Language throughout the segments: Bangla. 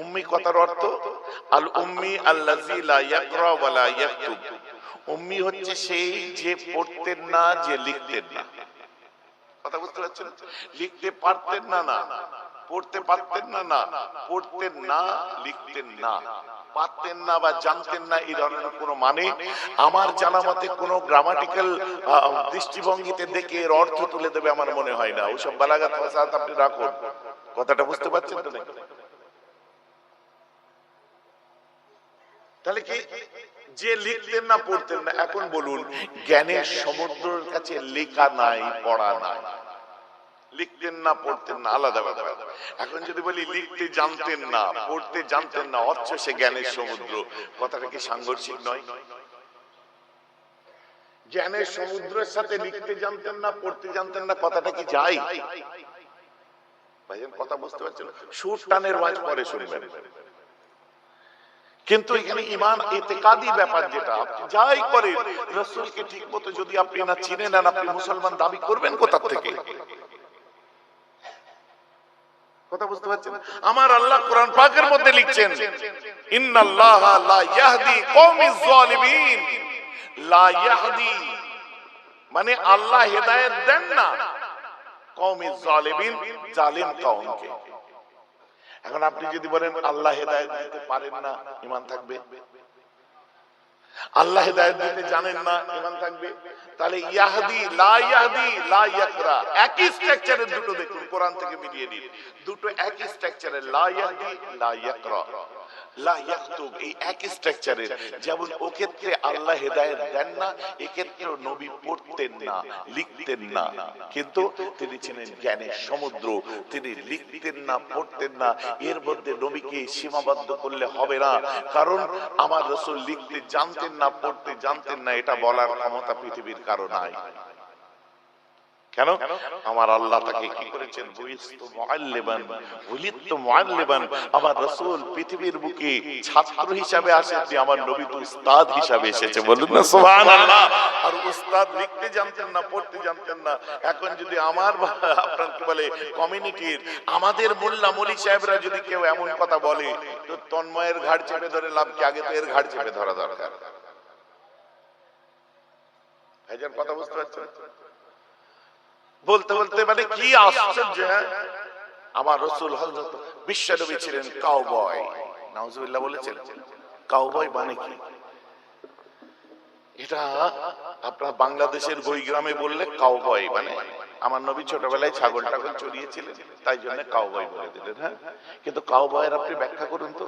উম্মি কথার অর্থ আল উম্মি আল্লাযী লা ইয়াকরা ওয়া লা ইয়াকতুব। উম্মি হচ্ছে সেই যে পড়তেন না, যে লিখতেন না। কথা বুঝতে পারছেন? লিখতে পারতেন না, না পড়তে পারতেন না, না পড়তেন না, লিখতেন না, পারতেন না বা জানতেন না, এই ধরনের কোনো মানে আমার জানা মতে কোনো গ্রামাটিক্যাল দৃষ্টিভঙ্গিতে দেখে এর অর্থ তুলে দেবে আমার মনে হয় না। ওইসব বালাগাত ফাসাদ আপনি রাখুন। কথাটা বুঝতে পারছেন তো নাকি? তাহলে কি যে লিখতেন না, পড়তেন না, এখন বলুন জ্ঞানের সমুদ্রের কাছে লেখা নাই, পড়া নাই। লিখতেন না, পড়তেন না, আলাদা ব্যাপার। এখন যদি বলি লিখতে জানতেন না, পড়তে জানতেন না, অথচ সে জ্ঞানের সমুদ্র, কথাটা কি সাংঘর্ষিক নয়? জ্ঞানের সমুদ্রের সাথে লিখতে জানতেন না, পড়তে জানতেন না, কথাটা কি যায়? ভাইজান কথা বুঝতে পারছেন? সুর টানের ওয়াজ পরে শুনবেন। কিন্তু এখানে ঈমান ইতিকাদি ব্যাপার, যেটা আপনি যাই করেন রাসূলকে ঠিকমতো যদি আপনি না চিনেন, আর আপনি মুসলমান দাবি করবেন কোথা থেকে? কথা বুঝতে পারছেন? আমার আল্লাহ কোরআন পাকের মধ্যে লিখছেন, ইন্নাল্লাহা লা ইয়াহদি কওমিজ জালিমিন। লা ইয়াহদি মানে আল্লাহ হেদায়েত দেন না কওমিজ জালিমিন, জালিম কওমকে। এখন আপনি যদি বলেন আল্লাহ হেদায়েত দিতে পারেন না, ঈমান থাকবে? আল্লাহ হেদায়েত দিতে জানেন না, ঈমান থাকবে? তাহলে ইয়াহদি লা ইয়াহদি লা ইয়াকরা একই স্ট্রাকচারের দুটো দেখুন, কোরআন থেকে মিলিয়ে নিন। দুটো একই স্ট্রাকচারের, লা ইয়াহদি লা ইয়াকরা লা ইয়াকতুব, এই একই স্ট্রাকচারের। যেমন ও ক্ষেত্রে আল্লাহ হেদায়েত দেন না, এই ক্ষেত্রেও নবী পড়তেন না, লিখতেন না, কিন্তু তিনি ছিলেন জ্ঞানের সমুদ্র। তিনি লিখতেন না, পড়তেন না। এর মধ্যে নবীকে সীমাবদ্ধ করলে হবে না, কারণ আমার রাসূল লিখতে জানতেন না, পড়তে জানতেন না, এটা বলার ক্ষমতা পৃথিবীর কারো নাই। কেন? আমার আল্লাহ তাকে কি করেছেন? বুইস্তু মুআল্লিমান ওয়ালিদতু মুআল্লিমান। আমার রাসূল পৃথিবীর বুকে ছাত্র হিসাবে আসেননি, আমার নবী তো উস্তাদ হিসাবে এসেছে। বলুন না সুবহানাল্লাহ। আর উস্তাদ লিখতে জানতেন না, পড়তে জানতেন না। এখন যদি আমার আপনার কি বলে কমিউনিটির আমাদের মোল্লা মৌলী সাহেবরা যদি কেউ এমন কথা বলে, তো তন্ময়ের ঘাড় চেপে ধরে লাভ কি? আগে তো এর ঘাড় চেপে ধরা দরকার। ভাইজান কথা বুঝতে পারছেন? বলতে বলতে মানে কি আশ্চর্য! আমার রাসূল হযরত বিশ্বনবী ছিলেন কাউবয়। নাউজুবিল্লাহ বলেছেন। কাউবয় মানে কি? এটা আপনার বাংলাদেশের বৈগ্রামে বললে কাউবয় মানে আমার নবী ছোটবেলায় ছাগল টাগল চড়িয়েছিলেন, তাই জন্য কাউবয় বলে দিলেন। হ্যাঁ, কিন্তু কাউবয়ের আপনি ব্যাখ্যা করুন তো।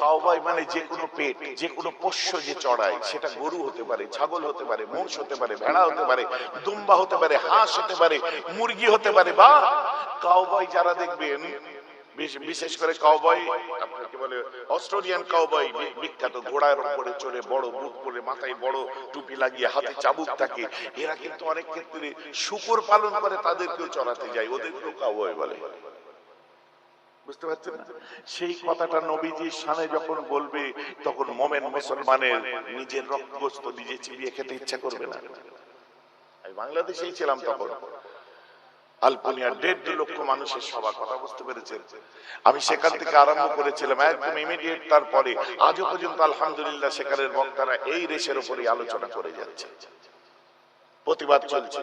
কাউবয় মানে যে কোনো পেট, যে কোনো পোষ্য যে চড়ায়, সেটা গরু হতে পারে, ছাগল হতে পারে, মোষ হতে পারে, ভেড়া হতে পারে, দুম্বা হতে পারে, হাঁস হতে পারে, মুরগি হতে পারে। বা কাউবয় যারা দেখবেন, বিশেষ করে কাউবয় আপনাকে বলে অস্ট্রেলিয়ান কাউবয়, বিখ্যাত, ঘোড়ার উপরে চড়ে, বড় বুট পরে, মাথায় বড় টুপি লাগিয়ে, হাতে চাবুক থাকে। এরা কিন্তু অনেক ক্ষেত্রে শূকর পালন করে, তাদেরকেও চড়াতে যায়, ওদেরকেও কাউবয় বলে। বুঝতে পারছেন না? সেই কথাটা নবীজির শানে যখন বলবে, তখন মোমেন মুসলমানের নিজের রক্তগোস্ত নিজে চিবিয়ে খেতে ইচ্ছা করবে না? আমি বাংলাদেশেই ছিলাম তখন, আলপনিয়া 1.5-2 লক্ষ মানুষের সভা। কথা বুঝতে পেরেছেন? আমি সেখান থেকে আরম্ভ করেছিলাম একদম ইমিডিয়েট। তারপরে আজও পর্যন্ত আলহামদুলিল্লাহ সেখানের বক্তারা এই রেশের উপরই আলোচনা করে যাচ্ছে, প্রতিবাদ চলছে।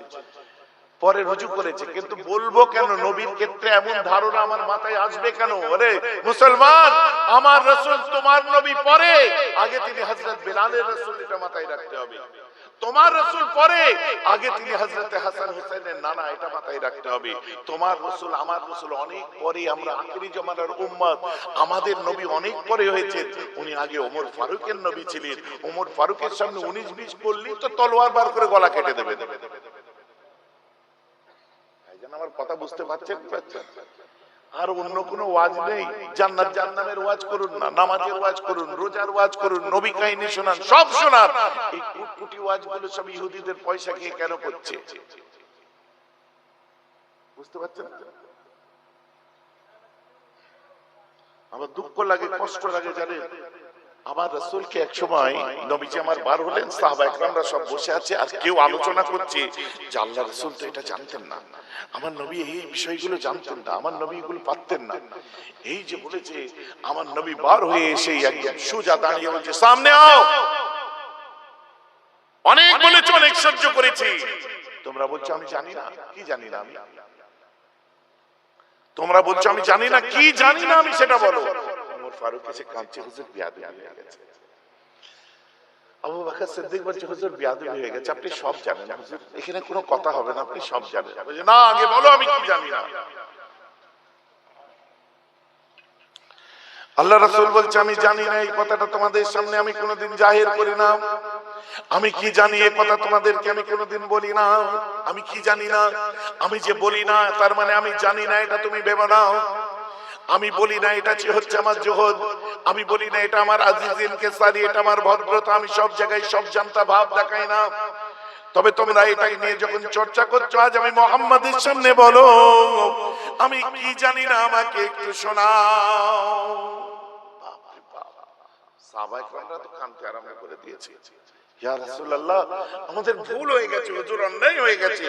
পরে রুজু করেছে, কিন্তু বলবো কেন? নবীর ক্ষেত্রে এমন ধারণা আমার মাথায় আসবে কেন? আরে মুসলমান, আমার রাসূল তোমার নবী পরে, আগে তিনি হযরত বেলালের রাসূল, এটা মাথায় রাখতে হবে। তোমার রাসূল পরে, আগে তিনি হযরত হাসান হুসাইনের নানা, এটা মাথায় রাখতে হবে। তোমার রাসূল আমার রাসূল অনেক পরে, আমরা আখিরি জামানার উম্মত, আমাদের নবী অনেক পরে হয়েছে। উনি আগে ওমর ফারুকের নবী ছিলেন। ওমর ফারুকের সামনে 19-20 করলেই তো তলোয়ার বার করে গলা কেটে দেবে। আমার কথা বুঝতে পারছেন? আর অন্য কোনো ওয়াজ নেই। জান্নাত জাহান্নামের ওয়াজ করুন না, নামাজের ওয়াজ করুন, রোজার ওয়াজ করুন, নবী কাহিনী শোনান, সব শোনান। এই কুটকুটি ওয়াজগুলো সব ইহুদিদের পয়সা খেয়ে কেন করছে? বুঝতে পারছেন? আমার দুঃখ লাগে, কষ্ট লাগে, জানেন? আমার রাসূলকে এক সময় নবীজি আমার বার হলেন, সাহাবা একরামরা সব বসে আছে, আর কেউ আলোচনা করছে যে আল্লাহ রাসূল তো এটা জানতেন না, আমার নবী এই বিষয়গুলো জানতেন না, আমার নবী এগুলো পারতেন না। এই যে বলেছে, আমার নবী বার হয়ে এসে একদম সোজা দাঁড়িয়ে বলছে, সামনে আও। অনেক বলেছে, অনেক সহ্য করেছি, তোমরা বলছো আমি জানি না। কি জানি না আমি? তোমরা বলছো আমি জানি না, কি জানি না আমি সেটা বলো। ওমর ফারুক এসে কাঁদছে, হুজুর বিয়াদবি হয়ে গেছে। আবু বকর সিদ্দিক বলছে, হুজুর বিয়াদবি হয়ে গেছে, আপনি সব জানেন হুজুর, এখানে কোনো কথা হবে না, আপনি সব জানেন। বলছে না, আগে বলো আমি কি জানি না। আল্লাহ রাসূল বলছে আমি জানি না, এই কথাটা তোমাদের সামনে আমি কোনোদিন জাহির করি না। আমি কি জানি এই কথা তোমাদেরকে আমি কোনোদিন বলি না। আমি কি জানি না, আমি যে বলি না তার মানে আমি জানি না এটা তুমি ভেবো না। আমি বলি না এটা হচ্ছে আমার জোহদ, আমি বলি না এটা আমার আজিজিন কেসারি, এটা আমার ভদ্রতা, আমি সব জায়গায় সব জানতা ভাব দেখাই না। তবে তোমরা এটা নিয়ে যখন চর্চা করছো, আজ আমি মুহাম্মাদের সামনে বলো আমি কি জানি না, আমাকে একটু শোনাও। বাপরে বাপ, সাহাবা একরামরা তো কাঁদতে আরম্ভ করে দিয়েছে। ইয়া রাসূলুল্লাহ, আমাদের ভুল হয়ে গেছে হুজুর, অন্যায় হয়ে গেছে,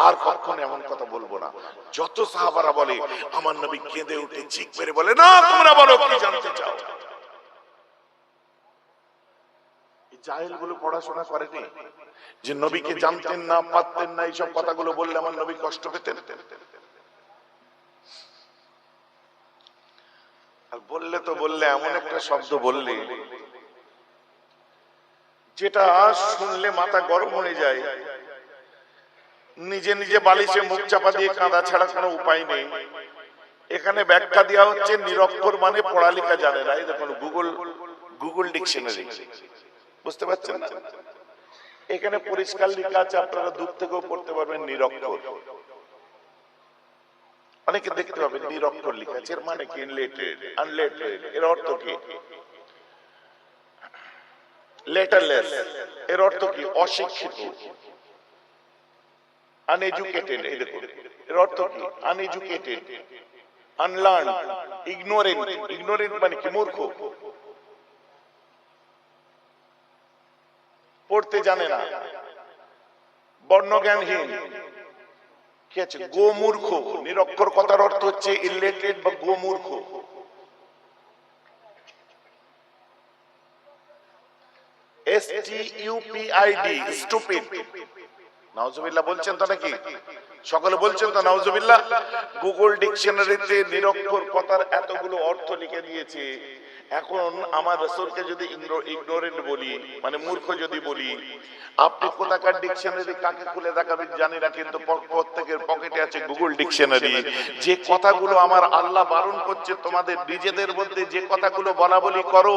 আর কখনো এমন কথা বলবো না। যত সাহাবারা বলে, আমার নবী কেঁদে উঠে চিৎ মেরে বলে, না তোমরা বলো কি জানতে চাও। এই জাহেলগুলো পড়াশোনা করেনি যে নবীকে জানতেন না, পারতেন না, এইসব কথাগুলো বললে আমার নবী কষ্ট পেতেন। আর বললে তো বললে এমন একটা শব্দ বললে যেটা শুনলে মাথা গরম হয়ে যায়। নিজে নিজে বালিশে মুখ চাপা দিয়ে কাঁদা ছাড়া কোনো উপায় নেই। এখানে ব্যাখ্যা দেওয়া হচ্ছে নিরক্ষর মানে পড়ালেখা জানে না। এই দেখুন গুগল ডিকশনারি, বুঝতে পারছেন না? এখানে পরিষ্কার লেখা আছে, আপনারা দূর থেকেও পড়তে পারবেন নিরক্ষর। অনেকে দেখতে পাবেন নিরক্ষর লেখা আছে, এর মানে কি? ইনলেটেড, আনলেটেড, এর অর্থ কি? লেটারলেস, এর অর্থ কি? অশিক্ষিত, আনএডুকেটেড। এই দেখুন এর অর্থ কি? Uneducated, unlearn, ignorant. ইগনোরেন্ট মানে কি? মূর্খ, পড়তে জানে না, বর্ণজ্ঞানহীন। কি আছে? গোমূর্খ। নিরক্ষর কথার অর্থ হচ্ছে ইলিটারেট বা গোমূর্খ। STUPID, stupid. নাউজুবিল্লাহ বলছেন তো নাকি? সকলে বলছেন তো নাউজুবিল্লাহ? গুগল ডিকশনারিতে নিরক্ষর কথার এতগুলো অর্থ লিখে দিয়েছে। এখন আমার রাসূলকে যদি ইগনোরেন্ট বলি, মানে মূর্খ যদি বলি, আপনি কোথাকার ডিকশনারি কাকে খুলে দেখাবেন জানি না, কিন্তু প্রত্যেকের পকেটে আছে গুগল ডিকশনারি। যে কথাগুলো আমার আল্লাহ বারণ করছে তোমাদের নিজেদের মধ্যে যে কথাগুলো বলা বলি করো,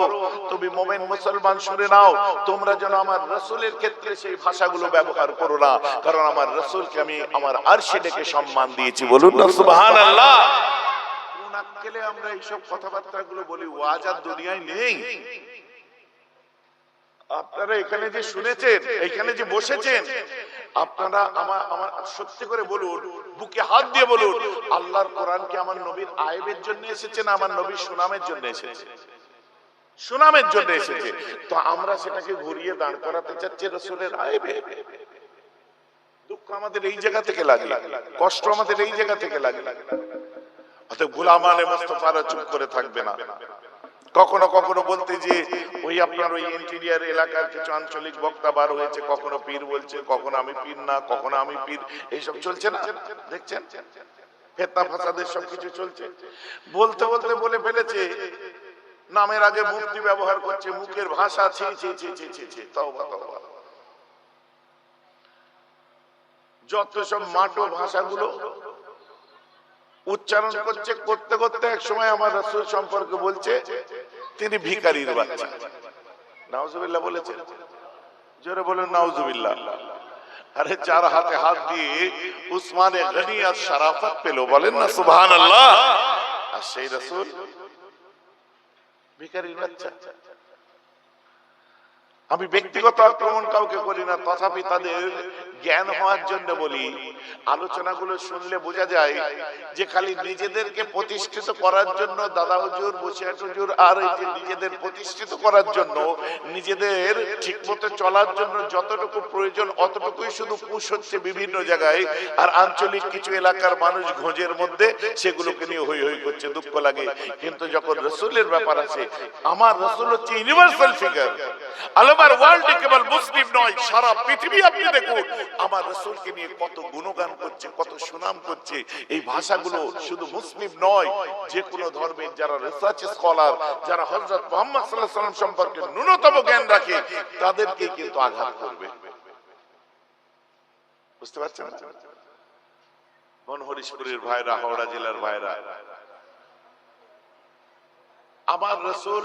তুমি মুমিন মুসলমান শুনে নাও, তোমরা যেন আমার রাসূলের ক্ষেত্রে সেই ভাষাগুলো ব্যবহার করো না, কারণ আমার রাসূলকে আমি আমার আরশে ডেকে সম্মান দিয়েছি। বলুন না সুবহানাল্লাহ। কোন আক্কেলে আমরা এইসব কথাবার্তাগুলো বলি? ওয়াজ আর দুনিয়ায় নেই। আপনারা এখানে যে শুনেছেন, এখানে যে বসেছেন, আপনারা আমার সত্যি করে বলুন, বুকে হাত দিয়ে বলুন, আল্লাহর কোরআন কি আমার নবীর আয়েবের জন্য এসেছে না আমার নবীর সুনামের জন্য এসেছে? সুনামের জন্য এসেছে। তো আমরা সেটাকে ঘুরিয়ে দাঁড় করাতে চাচ্ছি রাসূলের আয়েবে। দুঃখ আমাদের এই জায়গা থেকে লাগে, কষ্ট আমাদের এই জায়গা থেকে লাগে। অতএব গোলাম আলে মুস্তাফারা চুপ করে থাকবে না। কখনো কখনো বলতে যে ওই আপনার ওই ইন্টেরিয়র এলাকার কিছু আঞ্চলিক বক্তা বার হয়েছে, কখনো পীর বলছে, কখনো আমি পীর না, কখনো আমি পীর, এইসব চলছে না? দেখছেন ফিতনা ফাসাদের সব কিছু চলছে। বলতে বলতে বলে ফেলেছে নামের আগে মুফতি ব্যবহার করছে, মুখের ভাষা ছি ছি ছি ছি ছি ছি, তওবা তওবা। যত সব মাটো ভাষাগুলো উচ্চারণ করছে, করতে করতে এক সময় আমার রাসূল সম্পর্কে বলছে তিনি ভিখারির বাচ্চা। নাউজুবিল্লাহ বলেছেন? জোরে বলেন নাউজুবিল্লাহ। আরে যার হাতে হাত দিয়ে উসমানে গনি আর শরাফত পেল, বলেন না সুবহানাল্লাহ। আর সেই রাসূল ভিখারির বাচ্চা। আমি ব্যক্তিগত আক্রমণ কাউকে করি না, তথাপি তাদের জ্ঞান হওয়ার জন্য বলি। আলোচনাগুলো শুনলে বোঝা যায় যে খালি নিজেদেরকে প্রতিষ্ঠিত করার জন্য দাদা হুজুর, বসিয়াট হুজুর, আর এই যে নিজেদের প্রতিষ্ঠিত করার জন্য, নিজেদের ঠিকমতো চলার জন্য যতটুকু প্রয়োজন অতটুকুই শুধু পুশ হচ্ছে বিভিন্ন জায়গায়, আর আঞ্চলিক কিছু এলাকার মানুষ ঘোঁজের মধ্যে সেগুলোকে নিয়ে হই হই করছে, দুঃখ লাগে। কিন্তু যখন রাসূলের ব্যাপার আছে, আমার রাসূল হচ্ছে ইউনিভার্সাল ফিগার। আলমার ওয়ার্ল্ডে কেবল মুসলিম নয়, সারা পৃথিবী আপনি দেখুন আমার রাসূলকে নিয়ে কত গুণগান করছে, কত সুনাম করছে। এই ভাষাগুলো শুধু মুসলিম নয়, যে কোনো ধর্মের যারা রিসার্চ স্কলার, যারা হযরত মুহাম্মদ সাল্লাল্লাহু আলাইহি ওয়াসাল্লাম সম্পর্কে ন্যূনতম জ্ঞান রাখে, তাদেরকে কিন্তু আঘাত করবে। বুঝতে পারছেন? বনহরিশপুরের ভাইরা, হাওড়া জেলার ভাইরা, আমার রাসূল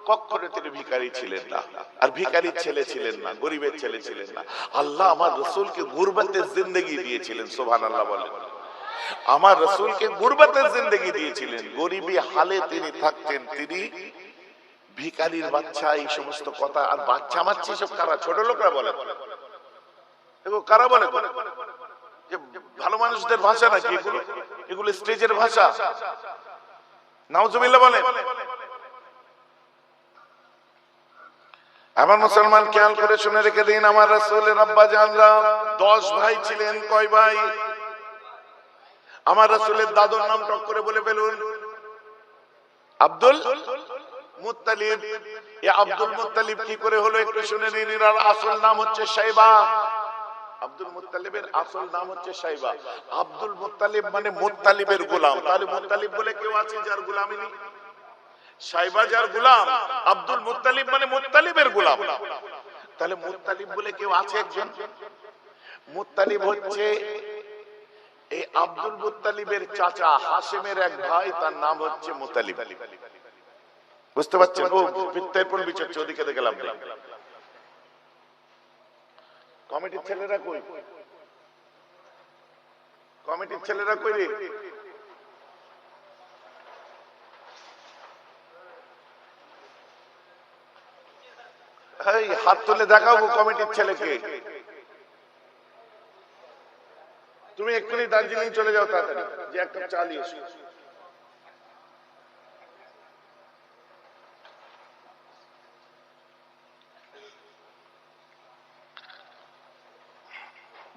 কখনো তিনি ভিখারি ছিলেন না, আর ভিখারির ছেলে ছিলেন না, গরিবের ছেলে ছিলেন না। আল্লাহ আমার রাসূলকে গুরবাতের জিন্দেগি দিয়েছিলেন, সুবহানাল্লাহ বলেন। আমার রাসূলকে গুরবাতের জিন্দেগি দিয়েছিলেন, গরিবী হালে তিনি থাকতেন। তিনি ভিখারির বাচ্চা, এই সমস্ত কথা। আর বাচ্চা মাচ্ছি সব কারা? ছোট লোকরা বলে, এগুলো কারা বলে? যে ভালো মানুষদের ভাষা নাকি এগুলো? এগুলো স্টেজের ভাষা। নাউজুবিল্লাহ বলেন। আমার মুসলমান খেয়াল করে শুনে রেখে দিন, আমার রাসূলের আব্বা জানরা 10 ভাই ছিলেন। কয় ভাই? আমার রাসূলের দাদুর নাম টক করে বলে ফেলুন, আব্দুল মুত্তালিব। এই আব্দুল মুত্তালিব কি করে হলো একটু শুনে নিন। এর আসল নাম হচ্ছে শাইবা। আব্দুল মুত্তালিবের আসল নাম হচ্ছে শাইবা। আব্দুল মুত্তালিব মানে মুত্তালিবের গোলাম। তাহলে মুত্তালিব বলে কেউ আছে যার গোলামি নেই? শাইবা যার গোলাম, আব্দুল মুত্তালিব মানে মুত্তালিবের গোলাম। তাহলে মুত্তালিব বলে কেউ আছে একজন? মুত্তালিব হচ্ছে এই আব্দুল মুত্তালিবের চাচা হাশেমের এক ভাই, তার নাম হচ্ছে মুত্তালিব। বুঝতে পারছেন? ও পিত্তাইপন বিচারছে, ওদিকে দেখে লাভ নেই। কমিটির ছেলেরা কই? কমিটির ছেলেরা কই রে? এই হাত তুলে দেখাবো কমিটির ছেলেকে। তুমি এক্ষুনি দার্জিলিং চলে যাও তাড়াতাড়ি, যে এক কাপ চা নিয়ে এসো।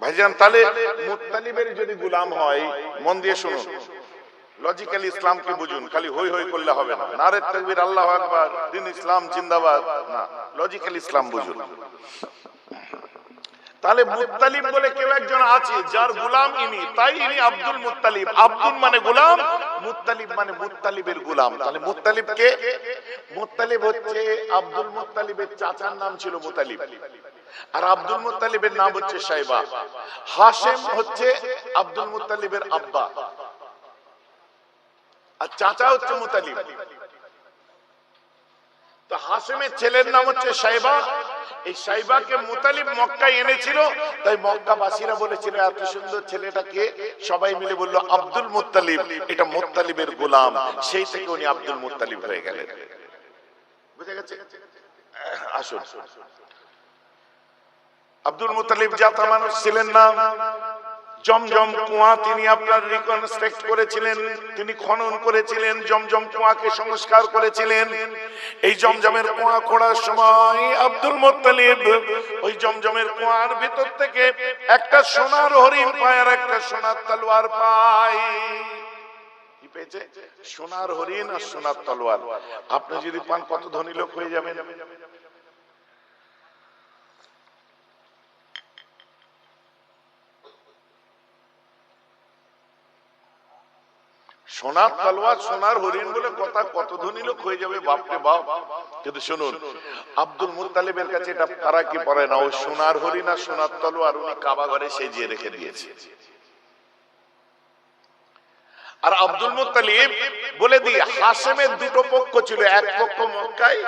ভাইজান, তাহলে মুত্তালিবের যদি গোলাম হয়, মন দিয়ে শুনুন, লজিক্যালি ইসলামকে বুঝুন, খালি হই হই করলে হবে না। নারে তাকবীর, আল্লাহু আকবার, দিন ইসলাম জিন্দাবাদ না, লজিক্যালি ইসলাম বুঝুন। তাহলে মুত্তালিব বলে কেউ একজন আছে যার গোলাম ইনি, তাই ইনি আব্দুল মুত্তালিব। আব্দুল মানে গোলাম, মুত্তালিব মানে মুত্তালিবের গোলাম। তাহলে মুত্তালিব কে? মুত্তালিব হচ্ছে আব্দুল মুত্তালিবের চাচার নাম ছিল মুত্তালিব, আর আব্দুল মুত্তালিবের নাম হচ্ছে শাইবা। হাশেম হচ্ছে আব্দুল মুত্তালিবের আব্বা, আর চাচা হচ্ছে মুত্তালিব। তো হাশেমের ছেলের নাম হচ্ছে শাইবা। এই শাইবাকে মুত্তালিব মক্কায় এনেছিল, তাই মক্কাবাসীরা বলেছিল এত সুন্দর ছেলেটাকে, সবাই মিলে বলল আব্দুল মুত্তালিব, এটা মুত্তালিবের গোলাম। সেই থেকে উনি আব্দুল মুত্তালিব হয়ে গেলেন। বুঝা গেছে? আসুন, আব্দুল মুত্তালিব জাতা মানুষ ছিলেন না। জমজম কুয়া তিনি আপনার রিকনস্ট্রাক্ট করেছিলেন, তিনি খনন করেছিলেন, জমজম কুয়াকে সংস্কার করেছিলেন। এই জমজমের কুয়া খোঁড়ার সময় আব্দুল মুত্তালিব ওই জমজমের কুয়ার ভিতর থেকে একটা সোনার হরিণ পায় আর একটা সোনার তলোয়ার পায়। কি পেয়েছে? সোনার হরিণ আর সোনার তলোয়ার। আপনি যদি পান, কত ধনী লোক হয়ে যাবেন। সোনার তলোয়ার, সোনার হরিণ বলে কথা, কত ধনী লোক হয়ে যাবে, বাপরে বাপ। কিন্তু শুনুন, আব্দুল মুত্তালিবের কাছে এটা ফারাকি পড়ে না। ও সোনার হরিণ আর সোনার তলোয়ার উনি কাবা ঘরে সেজিয়ে রেখে দিয়েছে। আর আব্দুল মুত্তালিব বলে দিয়ে, হাশেমের দুটো পক্ষ ছিল, এক পক্ষ মক্কায়,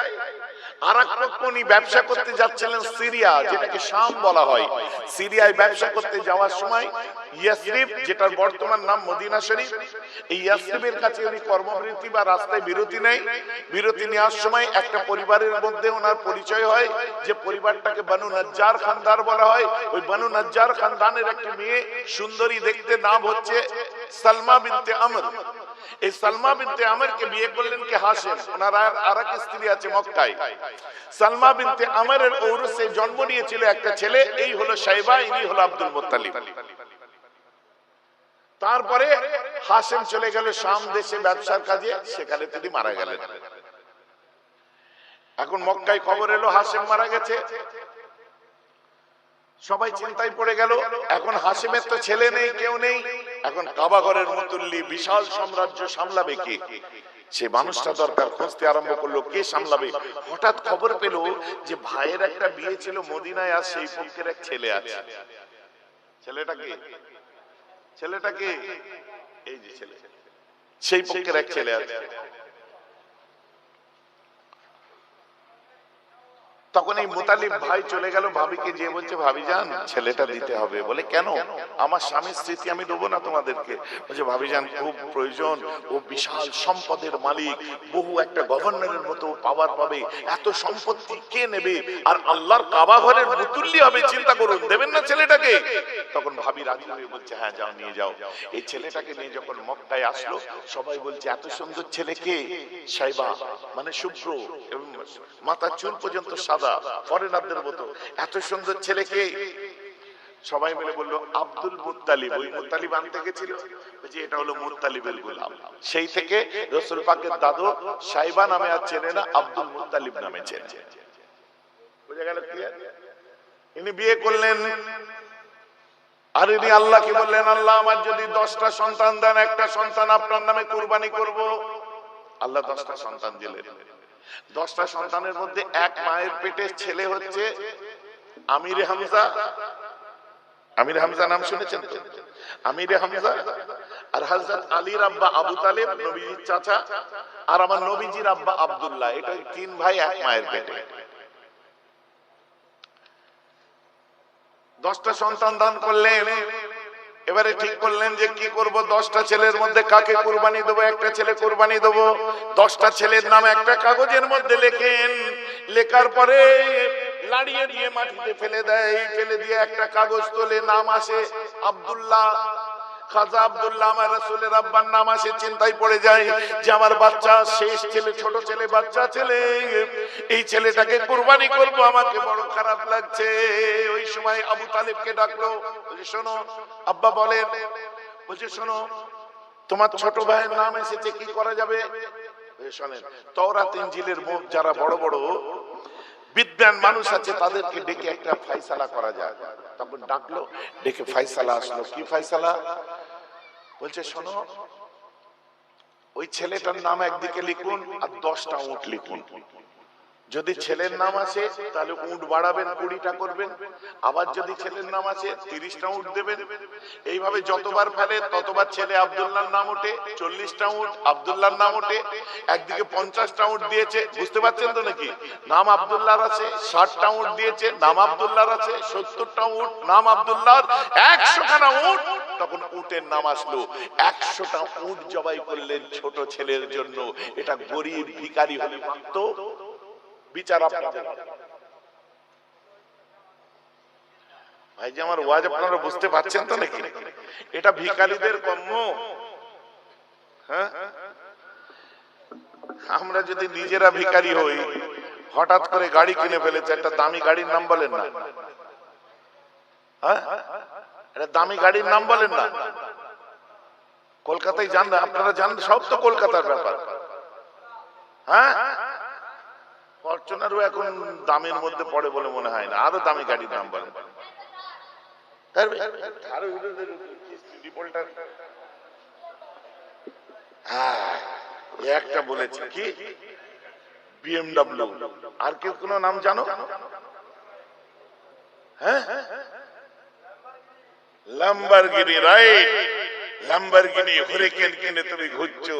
আর এক পক্ষ উনি ব্যবসা করতে যাচ্ছিলেন সিরিয়া, যেটাকে শাম বলা হয়। সিরিয়ায় ব্যবসা করতে যাওয়ার সময় ইয়াসরিব, যেটার বর্তমান নাম মদিনা শরীফ, এই ইয়াসরিবের কাছে উনি কর্মবিরতি বা রাস্তায় বিরতি নেই। বিরতি নেওয়ার সময় একটা পরিবারের মধ্যে ওনার পরিচয় হয়, যে পরিবারটাকে বানু নাজ্জার খানদার বলা হয়। ওই বানু নাজ্জার খানদানের একটি মেয়ে, সুন্দরী দেখতে, নাম হচ্ছে সালমা বিনতে আমর। এই সালমা বিনতে আমরকে বিয়ে করলেন কে? হাশেম। ওনার আর এক স্ত্রী আছে মক্কায়। সালমা বিনতে আমরের ঔরসে জন্ম নিয়েছিল একটা ছেলে, এই হলো শাইবা, ইনি হলো আব্দুল মুত্তালিব। তারপরে হাশেম চলে গেল শাম দেশে ব্যবসার কাজে, সেখানে তিনি মারা গেলেন। এখন মক্কায় খবর এলো হাশেম মারা গেছে, সবাই চিন্তায় পড়ে গেল। এখন হাশেমের তো ছেলে নেই, কেউ নেই। এখন কাবা ঘরের মুতুল্লি বিশাল সাম্রাজ্য সামলাবে কে? সে মানুষটা দরকার। খুঁজতে আরম্ভ করলো কে সামলাবে। হঠাৎ খবর পেল যে ভাইয়ের একটা বিয়ে ছিল মদিনায়, আর সেই পক্ষের এক ছেলে আছে। ছেলেটাকে ছেলেটাকে এই যে ছেলে, সেই পক্ষের এক ছেলে আছে। তখন এই মুতালিব ভাই চলে গেল ভাবিকে, যে বলছে ভাবি যান ছেলেটা দিতে হবে। বলে কেন? আমার স্বামীর স্মৃতি আমি দেবো না তোমাদেরকে। বলছে ভাবি যান খুব প্রয়োজন, ও বিশাল সম্পদের মালিক, বহু একটা গভর্নরের মতো পাওয়ার পাবে, এত সম্পত্তি কে নেবে? আর আল্লাহর কাবা ঘরের মুতুল্লি হবে, চিন্তা করুন, দেবেন না ছেলেটাকে? তখন ভাবি রাজি হয়ে বলছে হ্যাঁ যাও, নিয়ে যাও। এই ছেলেটাকে নিয়ে যখন মক্কায় আসলো, সবাই বলছে এত সুন্দর ছেলে কে? শাইবা মানে শুভ্র, এবং মাথার চুল পর্যন্ত সাদা, ফরেনারদের মতো, এত সুন্দর ছেলেকে। সবাই মিলে বললো আব্দুল মুত্তালিব। ওই মুত্তালিব আনতে গেছিল, যে এটা হলো মুত্তালিবের গোলাম। সেই থেকে রাসূল পাকের দাদু শাইবা নামে আর চেনে না, আব্দুল মুত্তালিব নামে চেনে। বুঝা গেল? ক্লিয়ার? ইনি বিয়ে করলেন, আর ইনি আল্লাহকে বললেন আল্লাহ আমার যদি 10টা সন্তান দেন, একটা সন্তান আপনার নামে কুরবানি করব। আল্লাহ 10টা সন্তান দিলেন। 10টা সন্তানের মধ্যে এক মায়ের পেটের ছেলে হচ্ছে আমির হামজা। আমির হামজা নাম শুনেছেন তো? আমির হামজা আর হযরত আলীর আব্বা আবু তালেব, নবীজির চাচা, আর আমার নবীজির আব্বা আব্দুল্লাহ। এটা 3 ভাই এক মায়ের পেটে। 10টা সন্তান দান করলেন। এবারে ঠিক করলেন যে কি করব, 10টা ছেলের মধ্যে কাকে কুরবানি দেবো? একটা ছেলে কুরবানি দেবো। 10টা ছেলের নাম একটা কাগজের মধ্যে লেখেন। লেখার পরে লাড়িয়ে দিয়ে মাটিতে ফেলে দেয়। ফেলে দিয়ে একটা কাগজ তোলে, নাম আসে আব্দুল্লাহ। খাজা আব্দুল্লাহ আমার রাসূলের আব্বার নাম আসে। চিন্তায় পড়ে যায় যে আমার বাচ্চা, শেষ ছেলে, ছোট ছেলে, বাচ্চা ছেলে, এই ছেলেটাকে কুরবানি করব, আমাকে বড় খারাপ লাগছে। ওই সময় আবু তালেবকে ডাকলো, বলছে শোনো আব্বা বলেন। বলছে শোনো তোমার ছোট ভাইয়ের নাম এসেছে, কি করা যাবে? শোনেন, তাওরাত ইনজিলের মুখ যারা বড় বড় বিদ্বান মানুষ আছে, তাদেরকে ডেকে একটা ফয়সালা করা যায়। তখন ডাকলো, ডেকে ফয়সালা আসলো। কি ফয়সালা? বলছে শোনো, ওই ছেলেটার নাম একদিকে লিখুন আর 10টা উট লিখুন। যদি ছেলের নাম আসে তাহলে উট বাড়াবেন, 20টা করবেন। আবার যদি ছেলের নাম আসে 30টা উট দেবেন। এইভাবে যতবার ফেলে ততবার ছেলে আব্দুল্লাহর নাম ওঠে। 40টা উট আব্দুল্লাহর নাম ওঠে। একদিকে 50টা উট দিয়েছে, বুঝতে পারছেন তো নাকি? নাম আব্দুল্লাহর আছে। 60টা উট দিয়েছে, নাম আব্দুল্লাহর আছে। 70টা উট নাম আব্দুল্লাহর। 100খানা উট। তখন উটের নাম আসলো। 100টা উট জবাই করলেন ছোট ছেলের জন্য। এটা গরিব ভিখারি হলে মাত্র বিচার আপনাদের। ভাই যে আমার ওয়াজ আপনারা বুঝতে পারছেন তো নাকি? এটা ভিখারিদের কর্ম। হ্যাঁ, আমরা যদি নিজেরা ভিখারি হই, হঠাৎ করে গাড়ি কিনে ফেলেছে, একটা দামি গাড়ির নাম বলেন না? হ্যাঁ, একটা দামি গাড়ির নাম বলেন না? কলকাতায় যান, আপনারা জান, সব তো কলকাতার ব্যাপার। হ্যাঁ, ফরচুনারও এখন দামের মধ্যে পড়ে বলে মনে হয় না। আরো দামি গাড়ির নাম বলেন। একটা বলেছে কি বিএমডব্লিউ। আর কেউ কোনো নাম জানো? হ্যাঁ, ল্যাম্বরগিনি। রাইট, ল্যাম্বরগিনি হুরিকেন কিনে তুমি ঘুরছো,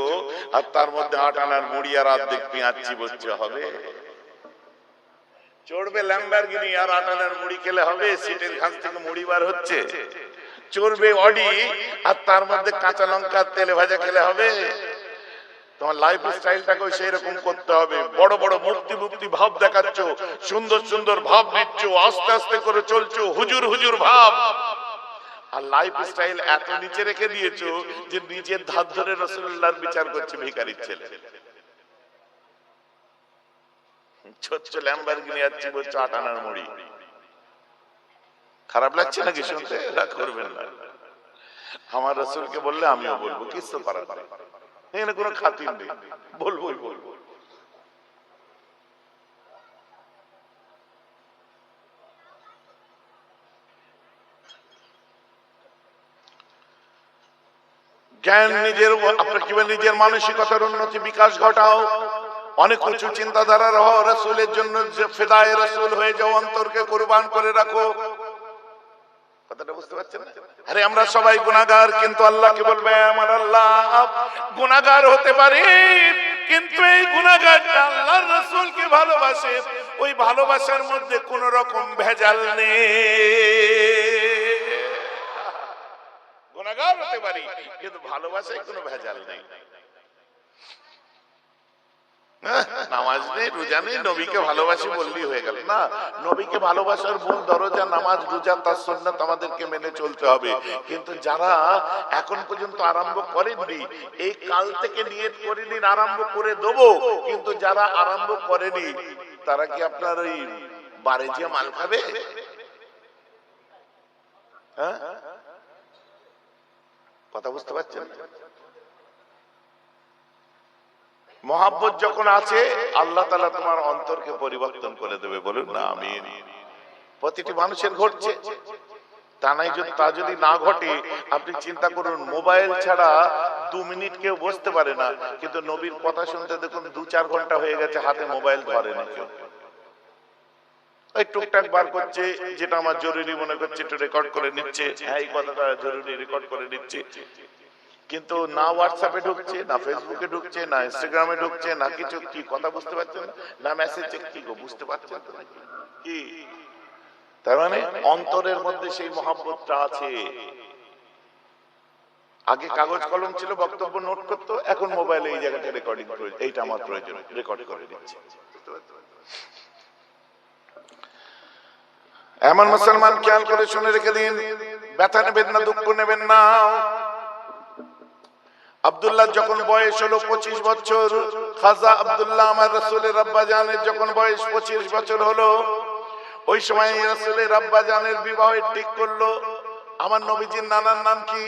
আর তার মধ্যে 8 আনার মুড়ি আর অর্ধেক পেঁয়াজ চিবোচ্ছ। হবে? চড়বে ল্যাম্বরগিনি আর 8 আনার মুড়ি খেলে হবে? সিটের ঘাস থেকে মুড়ি বার হচ্ছে। চড়বে অডি, আর তার মধ্যে কাঁচা লঙ্কা তেলে ভাজা খেলে হবে? তোমার লাইফ স্টাইলটাকে সেই রকম করতে হবে। বড় বড় মুক্তি মুক্তি ভাব দেখাচ্ছ, সুন্দর সুন্দর ভাব নিচ্ছ, আস্তে আস্তে করে চলছো, হুজুর হুজুর ভাব, আর লাইফ স্টাইল এত নিচে রেখে দিয়েছো যে নিজের ধার ধরে রাসূলুল্লাহর বিচার করছে ভিখারির ছেলে। ছোট্ট ল্যাম্বরগিনি যাচ্ছে বলছো 8 আনার মুড়ি। খারাপ লাগছে নাকি শুনতে? রাগ করবেন না, আমার রাসূলকে বললে আমিও বলবো, কিছু পারার নেই, এখানে কোনো খাতির নেই, বলবোই বলবো। জ্ঞান নিজের, আপনার কিভাবে নিজের মানসিকতার উন্নতি বিকাশ ঘটাও, অনেক উঁচু চিন্তাধারার হও, রাসূলের জন্য ফিদায়ে রাসূল হয়ে যাও, অন্তরকে কুরবান করে রাখো। কথাটা বুঝতে পারছেন না? আরে আমরা সবাই গুনাহগার, কিন্তু আল্লাহকে বলবে আমার আল্লাহ, গুনাহগার হতে পারি কিন্তু এই গুনাহগারটা আল্লাহর রাসূলকে ভালোবাসে, ওই ভালোবাসার মধ্যে কোন রকম ভেজাল নেই। গুনাহগার হতে পারি কিন্তু ভালোবাসায় কোনো ভেজাল নেই। নামাজ নেই, রোজা নেই, নবীকে ভালোবাসি বললেই হয়ে গেল না। নবীকে ভালোবাসার মূল দরজা নামাজ, রোজা, তার সুন্নাত আমাদেরকে মেনে চলতে হবে। কিন্তু যারা এখন পর্যন্ত আরম্ভ করেননি, এই কাল থেকে নিয়ত করে নিন আরম্ভ করে দেবো, কিন্তু যারা আরম্ভ করেনি তারা কি আপনার ওই বারে যে মাল খাবে? হ্যাঁ, কথা বুঝতে পারছেন? মহাব্বত যখন আছে, আল্লাহ তাআলা তোমার অন্তরকে পরিবর্তন করে দেবে, বলুন না আমিন। প্রতিটি মানুষের ঘটছে, তা নাই তা যদি না ঘটে, আপনি চিন্তা করুন, মোবাইল ছাড়া 2 মিনিট কেউ বসতে পারে না, কিন্তু নবীর কথা শুনতে দেখুন 2-4 ঘন্টা হয়ে গেছে, হাতে মোবাইল ধরে না কেউ। ওই টুকটাক বার করছে, যেটা আমার জরুরি মনে করছে একটু রেকর্ড করে নিচ্ছে, হ্যাঁ এই কথাটা জরুরি, রেকর্ড করে নিচ্ছে। কিন্তু না হোয়াটসঅ্যাপে ঢুকছে, না ফেসবুকে ঢুকছে, না ইনস্টাগ্রামে ঢুকছে, না কিছু। কি কথা বুঝতে পারছেন? না মেসেজ কি গো, বুঝতে পারছেন তো নাকি? কি তার মানে অন্তরের মধ্যে সেই মহব্বতটা আছে। আগে কাগজ কলম ছিল, বক্তব্য নোট করতো, এখন মোবাইলে এই জায়গাটা রেকর্ডিং করে, এইটা আমার প্রয়োজন, রেকর্ড করে দিচ্ছে। এমন মুসলমান খেয়াল করে শুনে রেখে দিন, ব্যথা নেবেন না, দুঃখ নেবেন না। আব্দুল্লাহ যখন বয়স হলো 25 বছর, খাজা আব্দুল্লাহ আমার রাসূলের আব্বা জানের যখন বয়স 25 বছর হলো, ওই সময় রাসূলের আব্বা জানের বিবাহের ঠিক করলো। আমার নবীজির নানার নাম কি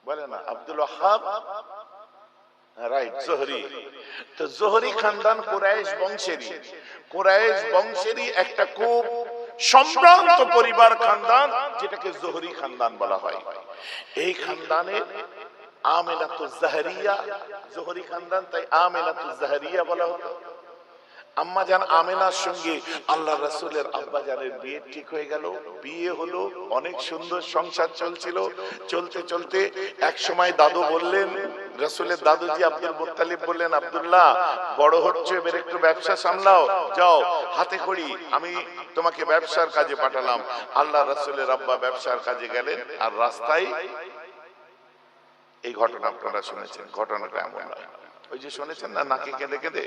বলে না? আব্দুল ওয়াহাব, রাইট, জোহরি। তো জোহরি খানদান কুরাইশ বংশেরই, কুরাইশ বংশেরই একটা খুব সম্ভ্রান্ত পরিবার খানদান, যেটাকে জোহরি খানদান বলা হয়। এই খানদানের আমিনাতুজ জাহরিয়া, জোহরি খানদান, তাই আমিনাতুজ জাহরিয়া বলা হতো। আম্মা জান আমিনার সঙ্গে আল্লাহ রাসূলের আব্বা জানের বিয়ে ঠিক হয়ে গেল। বিয়ে হলো, অনেক সুন্দর সংসার চলছিল। চলতে চলতে এক সময় দাদু বললেন, রাসূলের দাদুজি আব্দুল মুত্তালিব বললেন, আব্দুল্লাহ বড় হচ্ছে, এবার একটু ব্যবসা সামলাও, যাও হাতে খড়ি, আমি তোমাকে ব্যবসার কাজে পাঠালাম। আল্লাহ রাসূলের আব্বা ব্যবসার কাজে গেলেন, আর রাস্তায় এই ঘটনা আপনারা শুনেছেন। ঘটনাটা এমন নয়, ওই যে শুনেছেন না, নাকি কেঁদে কেঁদে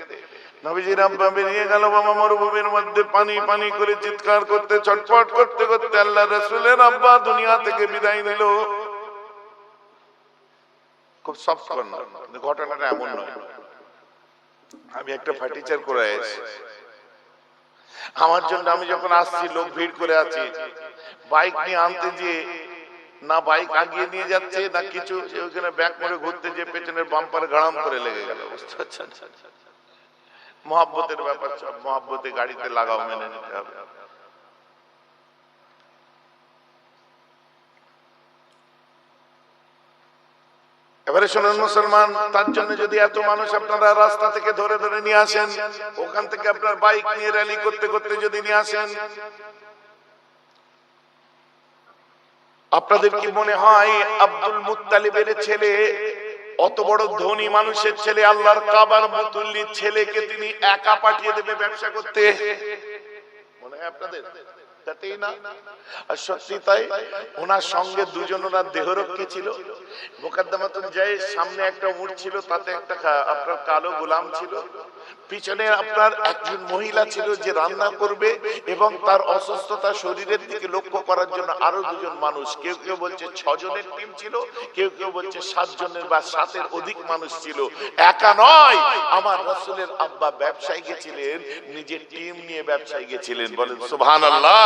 নবীজির আব্বা বেরিয়ে গেল বাবা মরুভূমির মধ্যে, পানি পানি করে চিৎকার করতে, ছটফট করতে করতে আল্লাহ রাসূলের আব্বা দুনিয়া থেকে বিদায় নিল। খুব সফট কর্নার, ঘটনাটা এমন নয়। আমি একটা ফার্নিচার করে আসি, আমার জন্য আমি যখন আসছি লোক ভিড় করে আছে, বাইক নিয়ে আনতে যে না বাইক আগিয়ে নিয়ে যাচ্ছে না কিছু, ওখানে ব্যাক করে ঘুরতে যে পেছনের বাম্পারে গাড়াম করে লেগে গেল। বুঝতে পারছেন? মহব্বতের ব্যাপার, সব মহব্বতে গাড়িতে লাগাও, মেনে নিতে হবে। এবারে শুনুন মুসলমান, তার জন্য যদি এত মানুষ আপনারা রাস্তা থেকে ধরে ধরে নিয়ে আসেন, ওখান থেকে আপনার বাইক নিয়ে র্যালি করতে করতে যদি নিয়ে আসেন, আপনাদের কি মনে হয় আব্দুল মুত্তালিবের ছেলে, অত বড় ধনী মানুষের ছেলে, আল্লাহর কাবার মুতুল্লির ছেলেকে তিনি একা পাঠিয়ে দেবে ব্যবসা করতে? মনে হয় আপনাদের? তাতেই না। আর সত্যি তাই, ওনার সঙ্গে দুজন ওনার দেহরক্ষী ছিল। মুকাদ্দামাতুন জায়েশ সামনে একটা উট ছিল, তাতে একটা আপনার কালো গোলাম ছিল, পিছনে আপনার একজন মহিলা ছিল যে রান্না করবে, এবং তার অসুস্থতা শরীরের দিকে লক্ষ্য করার জন্য আরো দুজন মানুষ। কেউ কেউ বলছে 6 জনের টিম ছিল, কেউ কেউ বলছে 7 জনের বা 7-এর অধিক মানুষ ছিল। একা নয়, আমার রাসূলের আব্বা ব্যবসায় গেছিলেন, নিজের টিম নিয়ে ব্যবসায় গেছিলেন। বলেন সুবহানাল্লাহ।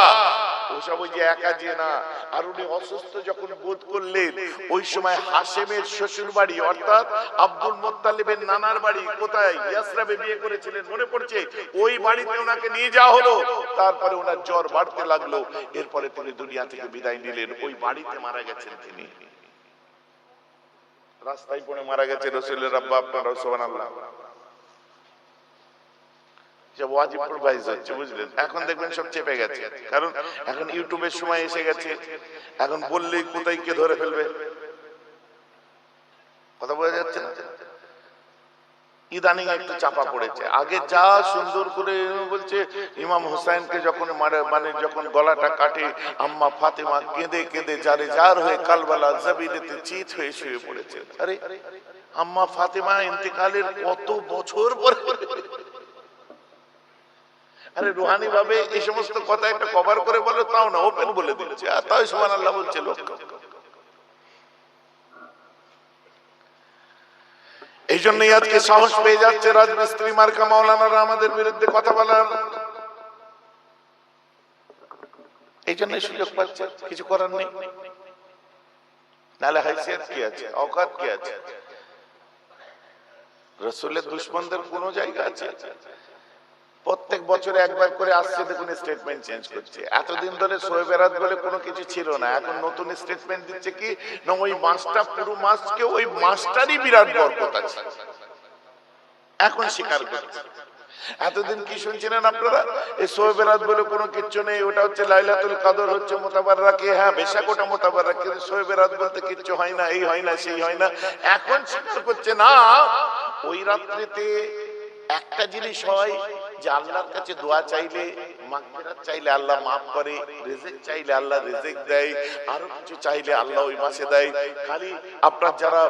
ওসব ওই যে একা যে না। আর উনি অসুস্থ যখন বোধ করলেন, ওই সময় হাশেমের শ্বশুর বাড়ি অর্থাৎ আব্দুল মুত্তালিবের নানার বাড়ি কোথায়, ইয়াসরাবে বিয়ে করেছিলেন, মনে পড়ছে? ওই বাড়িতে ওনাকে নিয়ে যাওয়া হলো। তারপরে ওনার জ্বর বাড়তে লাগলো, এরপরে তিনি দুনিয়া থেকে বিদায় নিলেন। ওই বাড়িতে মারা গেছেন তিনি, রাস্তায় পড়ে মারা গেছে রাসূলের আব্বা। আপনারা সুবহানাল্লাহ। বুঝলেন? এখন দেখবেন সব চেপে গেছে, কারণ এখন ইউটিউবের সময় এসে গেছে। এখন বললেই কোথায় কে ধরে ফেলবে, কথা বোঝা যাচ্ছে না? ইদানিং একটু চাপা পড়েছে। আগে যা সুন্দর করে বলছে, ইমাম হুসাইনকে যখন মানে যখন গলাটা কাটে, আম্মা ফাতেমা কেঁদে কেঁদে জারে জার হয়ে কালবালা জমিনেতে চিত হয়ে শুয়ে পড়েছে। আরে আম্মা ফাতেমা ইন্তেকালের কত বছর পরে। আরে রুহানি ভাবে এই সমস্ত কথা একটা কভার করে বলে, তাও না, ওপেন বলে দিচ্ছে, আর তাই সুবহানাল্লাহ বলছে লোক। এই জন্যই আজকে সাহস পেয়ে যাচ্ছে রাজমিস্ত্রি মার্কা মাওলানারা আমাদের বিরুদ্ধে কথা বলার। এই জন্যই সুযোগ পাচ্ছে, কিছু করার নেই। নাহলে হাইসিয়ত কি আছে, অকাত কি আছে? রাসূলের দুশমনদের কোন জায়গা আছে? প্রত্যেক বছরে একবার করে আসছে, দেখুন স্টেটমেন্ট চেঞ্জ করছে। এতদিন ধরে শোয়েব এরাত বলে কোনো কিছু ছিল না, এখন নতুন স্টেটমেন্ট দিচ্ছে কি না ওই মাসটা, পুরো মাসকে ওই মাসটারই বিরাট বরকত আছে, এখন স্বীকার করছে। এতদিন কি শুনছিলেন আপনারা? এই শোয়েব এরাত বলে কোনো কিছু নেই, ওটা হচ্ছে লাইলাতুল কদর, হচ্ছে মুতাবাররাকে। হ্যাঁ বেশক ওটা মুতাবাররাক, কিন্তু শোয়েব এরাত বলতে কিচ্ছু হয় না, এই হয় না, সেই হয় না। এখন স্বীকার করছে না, ওই রাত্রিতে একটা জিনিস হয় যে আল্লাহর কাছে দোয়া চাইলে, মাগফিরাত চাইলে আল্লাহ মাফ করে, রিজিক চাইলে আল্লাহ রিজিক দেয়, আরো কিছু চাইলে আল্লাহ ওই মাসে দেয়। খালি আপনার যারা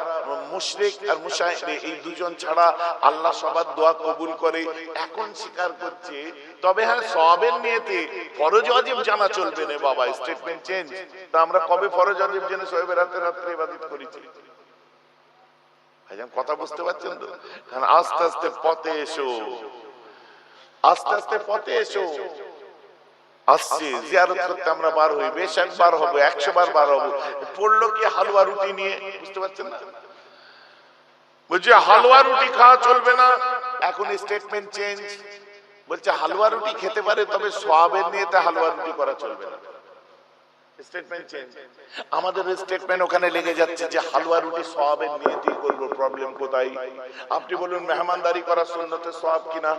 মুশরিক আর মুশাহিদ, এই দুজন ছাড়া আল্লাহ সবার দোয়া কবুল করে। এখন স্বীকার করছে, তবে হ্যাঁ সওয়াবের নিয়তে ফরজ ওয়াজিব জানা চলবে না। বাবা স্টেটমেন্ট চেঞ্জ। তা আমরা কবে ফরজ ওয়াজিব জেনে শোয়েব রাতের রাত্রে ইবাদত করেছি? কথা বুঝতে পারছেন তো? কারণ আস্তে আস্তে পথে এসো, আস্তে আস্তে পথে এসো। আসছে জিয়ারত করতে আমরা বার হই, বেশ একবার হবো, 100 বার বার হবো। পড়লো কি হালুয়া রুটি নিয়ে, বুঝতে পারছেন না? বলছে হালুয়া রুটি খাওয়া চলবে না, এখন স্টেটমেন্ট চেঞ্জ, বলছে হালুয়া রুটি খেতে পারে, তবে সওয়াবের নিয়তে হালুয়া রুটি করা চলবে না। Statement change. আমাদের স্টেটমেন্ট ওখানে লেগে যাচ্ছে যে হালুয়া রুটি সওয়াবের নিয়তেই করব। প্রবলেম কোথায়? আপনি বলুন মেহমানদারি করা সুন্নতে সওয়াব কিনা,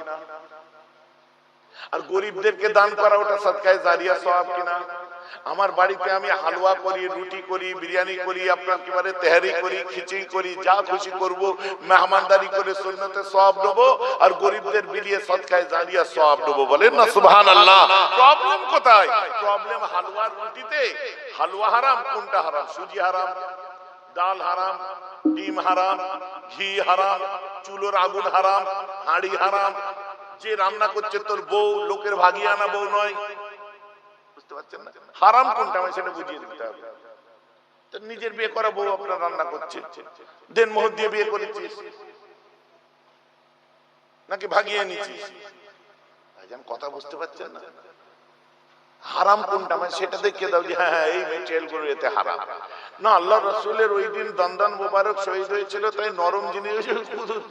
আর গরিবদেরকে দান করা ওটা সাদকায়ে জারিয়া সওয়াব কিনা? আমার বাড়িতে আমি হালুয়া করি, রুটি করি, বিরিয়ানি করি, আপনার কি বলে তেহারি করি, খিচুড়ি করি, যা খুশি করব, মেহমানদারি করে সুন্নতে সওয়াব দেব, আর গরিবদের বিলিয়ে সাদকায়ে জারিয়া সওয়াব দেব। বলেন না সুবহানাল্লাহ। প্রবলেম কোথায়? প্রবলেম হালুয়া রুটিতে। হালুয়া হারাম, কোনটা হারাম? সুজি হারাম, ডাল হারাম, ডিম হারাম, ঘি হারাম, চুলোর আগুন হারাম, হাঁড়ি হারাম, যে রান্না করছে তোর বউ, লোকের ভাগিয়ে আনা বউ নয়। বুঝতে পারছেন না? হারাম কোনটা আমি সেটা বুঝিয়ে দিতে হবে। তো নিজের বিয়ে করা বউ আপনার রান্না করছে, দেন মোহর দিয়ে বিয়ে করেছিস নাকি ভাগিয়ে নিছিস? কথা বুঝতে পারছেন না? হারাম কোনটা মানে সেটা দেখিয়ে দাও যে হ্যাঁ এই মেটেরিয়াল গুলো এতে হারাম না। আল্লাহ রাসূলের ওই দিন দন্দন মোবারক শহীদ হয়েছিল, তাই নরম জিনিস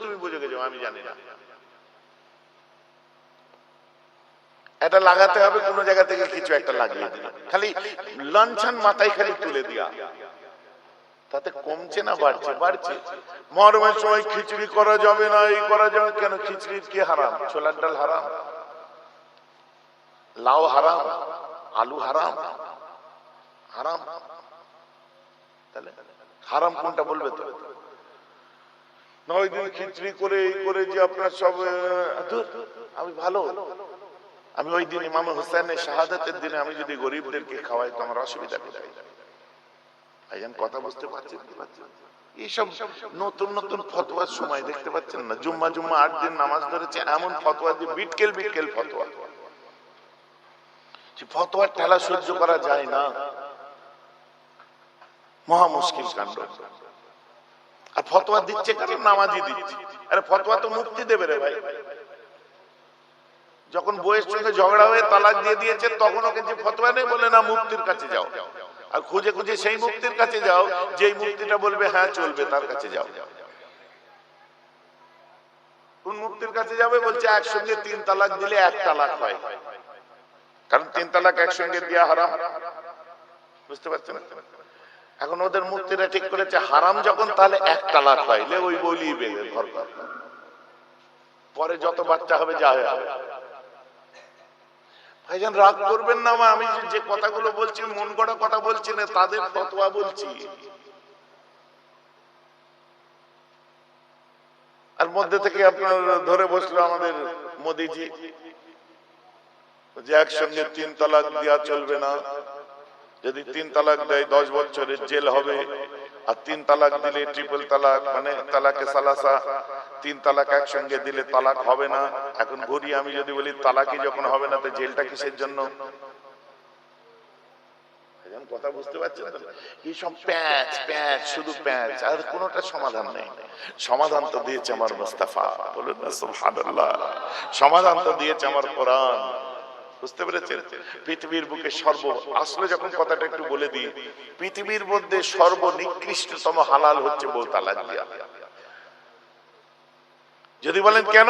তুমি বুঝে গেছো, আমি জানি না। এটা লাগাতে হবে কোন জায়গা থেকে কিছু একটা লাগিয়ে দিল, খালি লাঞ্ছন মাথায় খালি তুলে দিয়া, তাতে কমছে না বাড়ছে? বাড়ছে। মরমের সময় খিচুড়ি করা যাবে না, এই করা যাবে কেন? খিচুড়ির কি হারাম? ছোলার ডাল হারাম, লাউ হারাম, আলু হারাম, হারাম। তাহলে হারাম কোনটা বলবে তো? না ওই দিন খিচুড়ি করে এই করে যে আপনার সব আমি ভালো আমি ওই দিন ইমাম হুসাইনের শাহাদাতের দিনে আমি যদি গরিবদেরকে খাওয়াই তো আমার অসুবিধা কোথায়? ভাইজান কথা বুঝতে পারছেন কি পারছেন? এইসব নতুন নতুন ফতোয়ার সময় দেখতে পাচ্ছেন না, জুম্মা জুম্মা 8 দিন নামাজ ধরেছে, এমন ফতোয়া দিয়ে বিটকেল বিটকেল ফতোয়া, ফতোয়ার ঠেলা সহ্য করা যায় না, মহা মুশকিল কাণ্ড। আর ফতোয়া দিচ্ছে কারণ নামাজি দিচ্ছে, আরে ফতোয়া তো মুফতি দেবে রে ভাই। যখন বইয়ের সঙ্গে ঝগড়া হয়ে তালাক দিয়ে দিয়েছে তখন ওকে যে ফতোয়া নেই বলে না মুফতির কাছে যাও, আর খুঁজে খুঁজে সেই মুফতির কাছে যাও যেই মুফতিটা বলবে হ্যাঁ চলবে তার কাছে যাও। কোন মুফতির কাছে যাবে? বলছে একসঙ্গে 3 তালাক দিলে 1 তালাক হয়, কারণ 3 তালাক একসঙ্গে দেওয়া হারাম। বুঝতে পারছেন? এখন ওদের মুফতিরা ঠিক করেছে হারাম যখন তাহলে 1 তালাক হয়, ওই বলি বেলে ঘর ঘর, পরে যত বাচ্চা হবে যা হবে। ভাইজান রাগ করবেন না, আমি যে কথাগুলো বলছি মন গড়া কথা বলছি না, তাদের ফতোয়া বলছি। আর মধ্যে থেকে আপনার ধরে বসলো আমাদের মোদিজি যে একসঙ্গে 3 তালাক দেওয়া চলবে না, যদি 3 তালাক দেয় 10 বছরের জেল হবে, আর 3 তালাক দিলে ট্রিপল তালাক মানে তালাকে সালাসা, 3 তালাক একসঙ্গে দিলে তালাক হবে না। এখন ঘুরি আমি যদি বলি তালাকই যখন হবে না তো জেলটা কিসের জন্য? কথা বুঝতে পারছেন তো? এই সব প্যাচ প্যাচ, শুধু প্যাচ, আর কোনোটা সমাধান নেই। সমাধান তো দিয়েছে আমার মুস্তাফা, বলুন না সুবহানাল্লাহ। সমাধান তো দিয়েছে আমার কোরআন। বুঝতে পেরেছেন? পৃথিবীর বুকে আসলে যখন কথাটা একটু বলে দিই, পৃথিবীর মধ্যে সর্বনিকৃষ্টতম হালাল হচ্ছে বউ তালাক দেওয়া। যদি বলেন কেন?